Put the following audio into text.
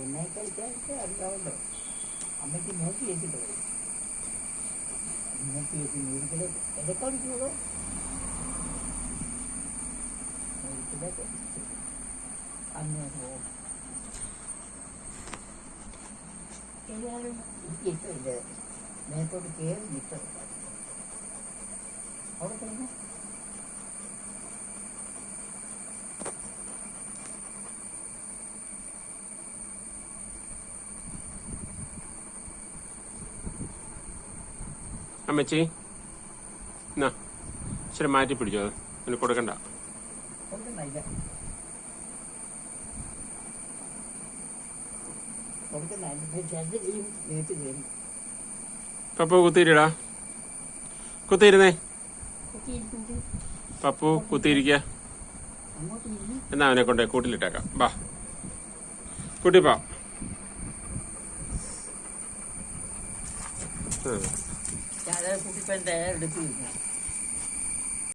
എന്നെ കഴിക്കാനൊക്കെ അറിയാമല്ലോ. അമ്മയ്ക്ക് മൂക്കി വെച്ചിട്ട് പോയി. മൂക്കി വെച്ച് ഒരിക്കലും ഇതൊക്കെ അടിക്കുമോ? ഒരിക്കലൊക്കെ അന്ന് പോകും. എല്ലാവരും എനിക്ക് ഇഷ്ടമില്ല. നേരത്തോട്ട് കയറി ഇഷ്ടമില്ല. അവിടെ കഴിഞ്ഞു അമ്മച്ചി എന്നാ ഇച്ചിരി മാറ്റി പിടിച്ചോ. അത് അതിന് കൊടുക്കണ്ട. പപ്പു കുത്തിയിരടാ. കുത്തിയിരുന്നേ. പപ്പു കുത്തിയിരിക്ക. എന്നാ അവനെ കൊണ്ടേ കൂട്ടിലിട്ടേക്കാം. ബാ കുട്ടിപ്പാ. കുട്ടിപ്പൻ എടുത്തില്ല.